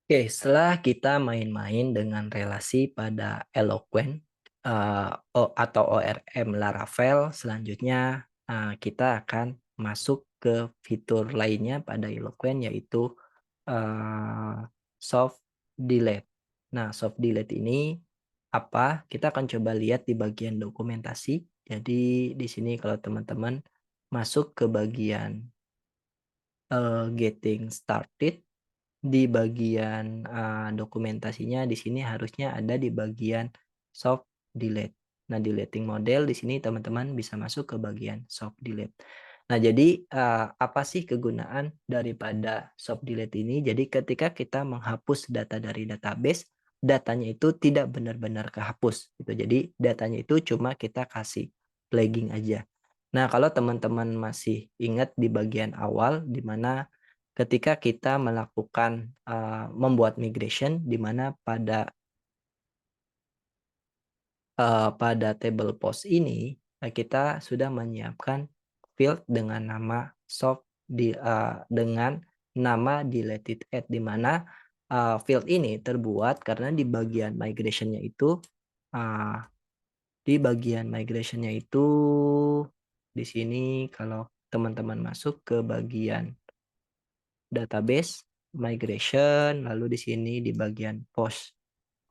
Oke, setelah kita main-main dengan relasi pada Eloquent, atau ORM Laravel, selanjutnya, kita akan masuk ke fitur lainnya pada Eloquent yaitu, soft delete. Nah, soft delete ini apa? Kita akan coba lihat di bagian dokumentasi. Jadi di sini kalau teman-teman masuk ke bagian, getting started, di bagian, dokumentasinya di sini harusnya ada di bagian soft delete. Nah, deleting model di sini teman-teman bisa masuk ke bagian soft delete. Nah, jadi, apa sih kegunaan daripada soft delete ini? Jadi ketika kita menghapus data dari database, datanya itu tidak benar-benar kehapus gitu. Jadi datanya itu cuma kita kasih flagging aja. Nah, kalau teman-teman masih ingat di bagian awal di mana ketika kita melakukan, membuat migration di mana pada table post ini, kita sudah menyiapkan field dengan nama dengan nama deleted at di mana, field ini terbuat karena eee, di bagian migration-nya itu di sini kalau teman-teman masuk ke bagian database, migration, lalu di sini di bagian post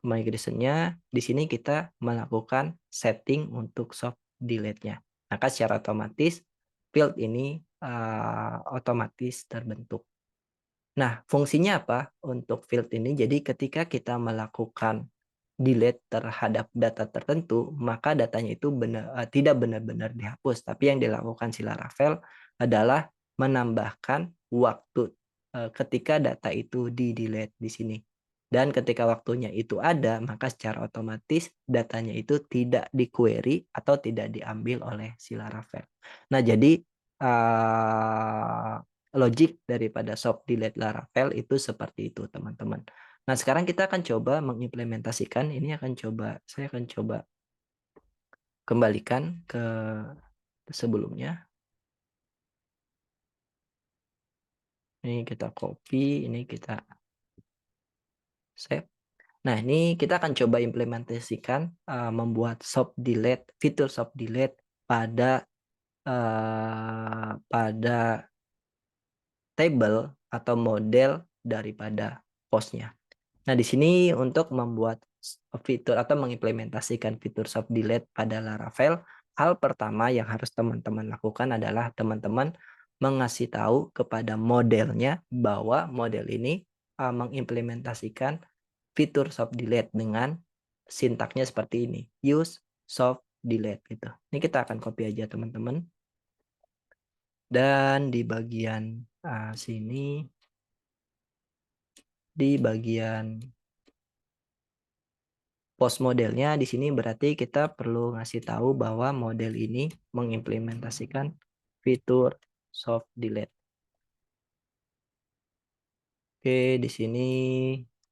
migration-nya, di sini kita melakukan setting untuk soft delete-nya. Maka secara otomatis field ini, otomatis terbentuk. Nah, fungsinya apa untuk field ini? Jadi ketika kita melakukan delete terhadap data tertentu, maka datanya itu tidak benar-benar dihapus, tapi yang dilakukan si Laravel adalah menambahkan waktu, ketika data itu di-delete di sini. Dan ketika waktunya itu ada, maka secara otomatis datanya itu tidak di-query atau tidak diambil oleh si Laravel. Nah, jadi, eee logik daripada soft delete Laravel itu seperti itu, teman-teman. Nah, sekarang kita akan coba mengimplementasikan, saya akan coba kembalikan ke sebelumnya. Ini kita copy, ini kita save. Nah, ini kita akan coba implementasikan, membuat fitur soft delete pada table atau model daripada post-nya. Nah, di sini untuk membuat fitur atau mengimplementasikan fitur soft delete pada Laravel, hal pertama yang harus teman-teman lakukan adalah teman-teman mengasih tahu kepada modelnya bahwa model ini, mengimplementasikan fitur soft delete dengan sintaknya seperti ini, use soft delete gitu. Ini kita akan copy aja teman-teman, dan di bagian, sini, di bagian post modelnya di sini berarti kita perlu ngasih tahu bahwa model ini mengimplementasikan fitur soft delete. Oke, di sini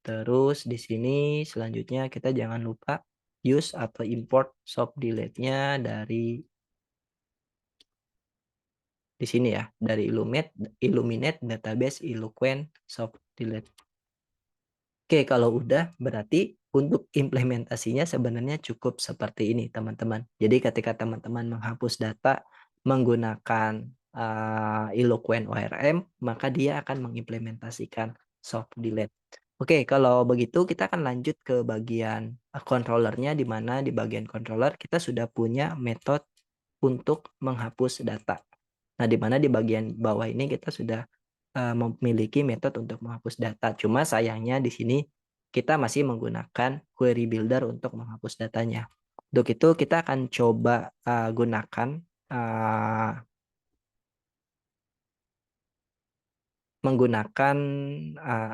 terus di sini selanjutnya kita jangan lupa use atau import soft delete-nya dari di sini ya, dari Illuminate Database Eloquent Soft Delete. Oke, kalau udah berarti untuk implementasinya sebenarnya cukup seperti ini, teman-teman. Jadi ketika teman-teman menghapus data menggunakan, Eloquent ORM, maka dia akan mengimplementasikan soft delete. Oke, kalau begitu kita akan lanjut ke bagian, controller-nya di mana di bagian controller kita sudah punya metode untuk menghapus data. Nah, di mana di bagian bawah ini kita sudah, memiliki metode untuk menghapus data. Cuma sayangnya di sini kita masih menggunakan query builder untuk menghapus datanya. Untuk itu kita akan coba, eee, menggunakan,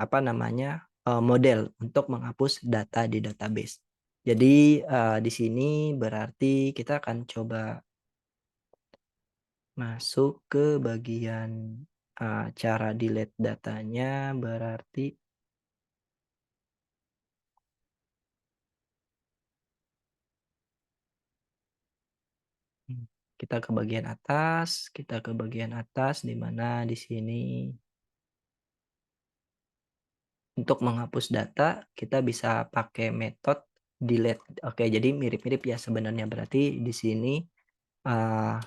apa namanya, model untuk menghapus data di database. Jadi, di sini berarti kita akan coba masuk ke bagian, cara delete datanya berarti, mmm, kita ke bagian atas di mana di sini Untuk menghapus data, kita bisa pakai metode delete. Oke, jadi mirip-mirip ya sebenarnya. Berarti di sini, eee,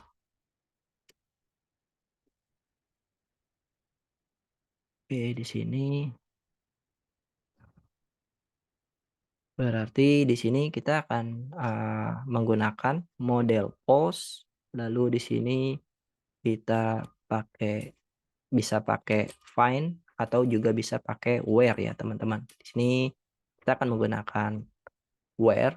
oke di sini berarti di sini kita akan, menggunakan model post, lalu di sini kita bisa pakai find atau juga bisa pakai where ya teman-teman. Di sini kita akan menggunakan where,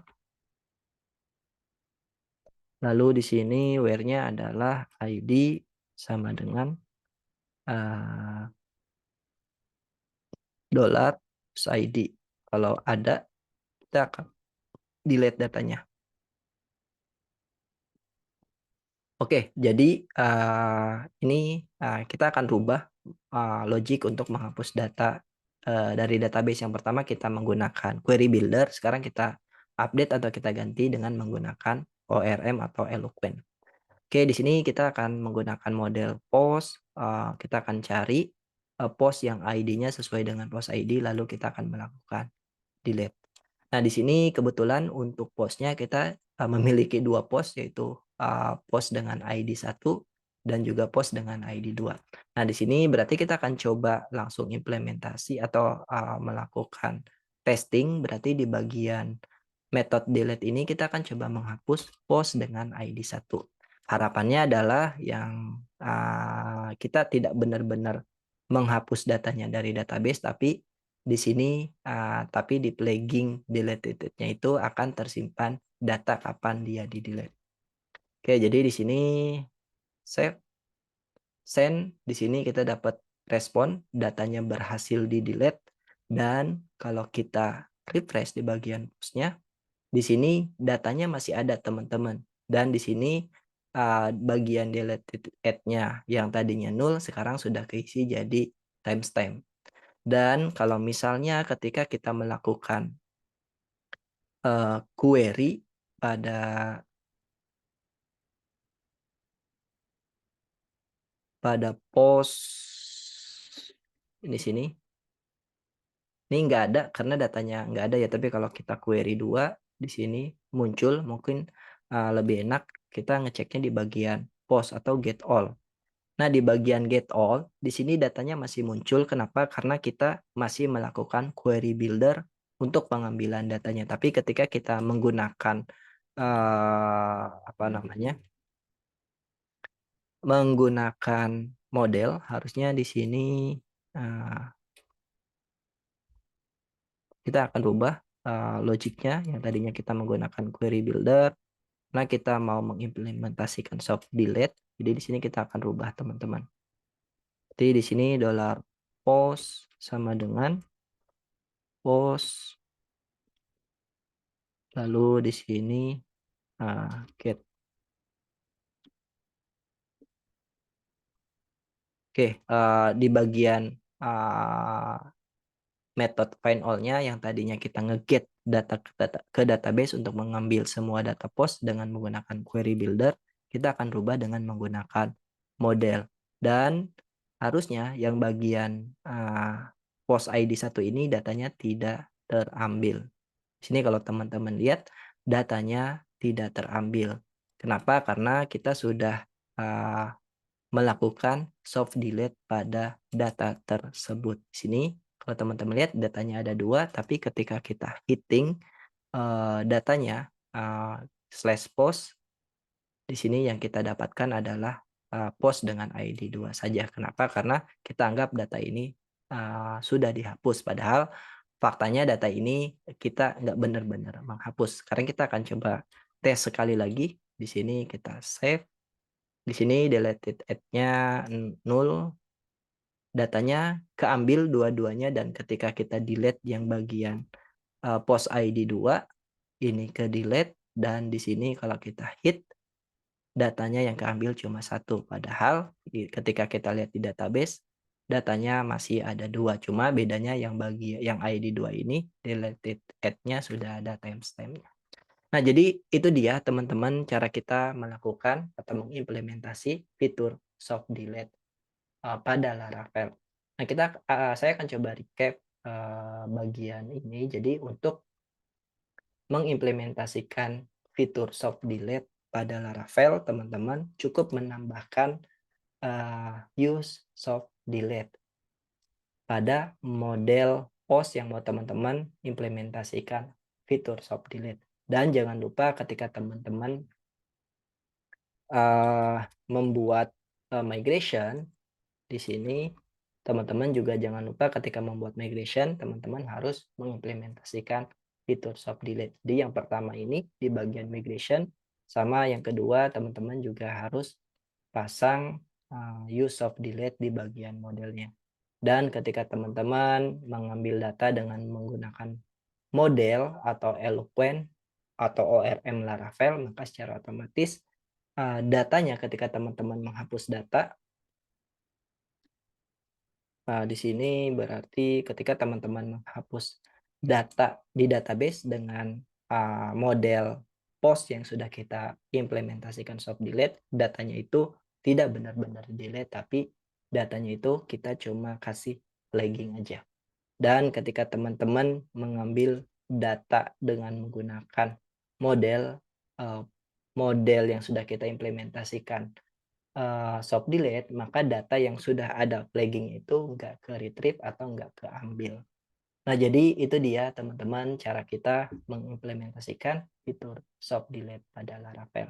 lalu di sini where-nya adalah ID sama dengan, eee, dollar terus ID. Kalau ada, kita akan delete datanya. Oke, jadi, ini, kita akan rubah, logic untuk menghapus data, dari database. Yang pertama kita menggunakan query builder, sekarang kita update atau kita ganti dengan menggunakan ORM atau Eloquent. Oke, di sini kita akan menggunakan model post, kita akan cari, post yang ID-nya sesuai dengan post ID, lalu kita akan melakukan delete. Nah, di sini kebetulan untuk post-nya kita, memiliki 2 post yaitu, post dengan ID 1 dan juga post dengan ID 2. Nah, di sini berarti kita akan coba langsung implementasi atau, melakukan testing, berarti di bagian method delete ini kita akan coba menghapus post dengan ID 1. Harapannya adalah yang, kita tidak benar-benar menghapus datanya dari database, tapi di sini, tapi di flagging deleted-nya itu akan tersimpan data kapan dia di-delete. Oke, jadi di sini save, send, di sini kita dapat respon, datanya berhasil di-delete, dan kalau kita refresh di bagian push-nya, di sini datanya masih ada teman-teman, dan di sini, bagian deleted at-nya yang tadinya nol sekarang sudah keisi jadi timestamp. Dan kalau misalnya ketika kita melakukan, query pada post di sini, ini nggak ada karena datanya nggak ada ya, tapi kalau kita query 2 di sini muncul mungkin, lebih enak kita ngeceknya di bagian post atau get all. Nah, di bagian get all, di sini datanya masih muncul, kenapa? Karena kita masih melakukan query builder untuk pengambilan datanya. Tapi ketika kita menggunakan, apa namanya, menggunakan model, harusnya di sini, eee, kita akan rubah, logiknya yang tadinya kita menggunakan query builder, nah kita mau mengimplementasikan soft delete, jadi di sini kita akan rubah teman-teman. Jadi di sini dollar $post sama dengan post, lalu di sini, get. Oke, di bagian, eee, method find all-nya yang tadinya kita nge-get data ke database untuk mengambil semua data post dengan menggunakan query builder, kita akan rubah dengan menggunakan model. Dan harusnya yang bagian, post ID 1 ini datanya tidak terambil. Sini kalau teman-teman lihat datanya tidak terambil. Kenapa? Karena kita sudah, eee, melakukan soft delete pada data tersebut. Di sini kalau teman-teman lihat datanya ada 2, tapi ketika kita hitting, datanya, slash post, di sini yang kita dapatkan adalah, post dengan ID 2 saja. Kenapa? Karena kita anggap data ini, sudah dihapus, padahal faktanya data ini kita nggak benar-benar menghapus. Sekarang kita akan coba tes sekali lagi. Di sini kita save, di sini deleted at-nya nol, datanya keambil dua-duanya dan ketika kita delete yang bagian, post ID 2 ini ke-delete dan di sini kalau kita hit datanya yang keambil cuma 1, padahal ketika kita lihat di database, datanya masih ada 2, cuma bedanya yang yang ID 2 ini deleted at-nya sudah ada timestamp-nya. Nah, jadi itu dia teman-teman cara kita melakukan atau mengimplementasi fitur soft delete, pada Laravel. Nah, saya akan coba recap, bagian ini. Jadi untuk mengimplementasikan fitur soft delete pada Laravel, teman-teman cukup menambahkan, use soft delete pada model post yang mau teman-teman implementasikan fitur soft delete. Dan jangan lupa ketika teman-teman, membuat, migration di sini, teman-teman juga jangan lupa ketika membuat migration, teman-teman harus mengimplementasikan fitur soft delete. Jadi yang pertama ini di bagian migration, sama yang kedua teman-teman juga harus pasang, use soft delete di bagian modelnya. Dan ketika teman-teman mengambil data dengan menggunakan model atau Eloquent atau ORM Laravel, maka secara otomatis, datanya ketika teman-teman menghapus data, di sini berarti ketika teman-teman menghapus data di database dengan, model post yang sudah kita implementasikan soft delete, datanya itu tidak benar-benar delete, tapi datanya itu kita cuma kasih flagging aja. Dan ketika teman-teman mengambil data dengan menggunakan model, eee, model yang sudah kita implementasikan soft delete, maka data yang sudah ada flagging itu nggak ke-retrieve atau nggak keambil. Nah, jadi itu dia teman-teman cara kita mengimplementasikan fitur soft delete pada Laravel.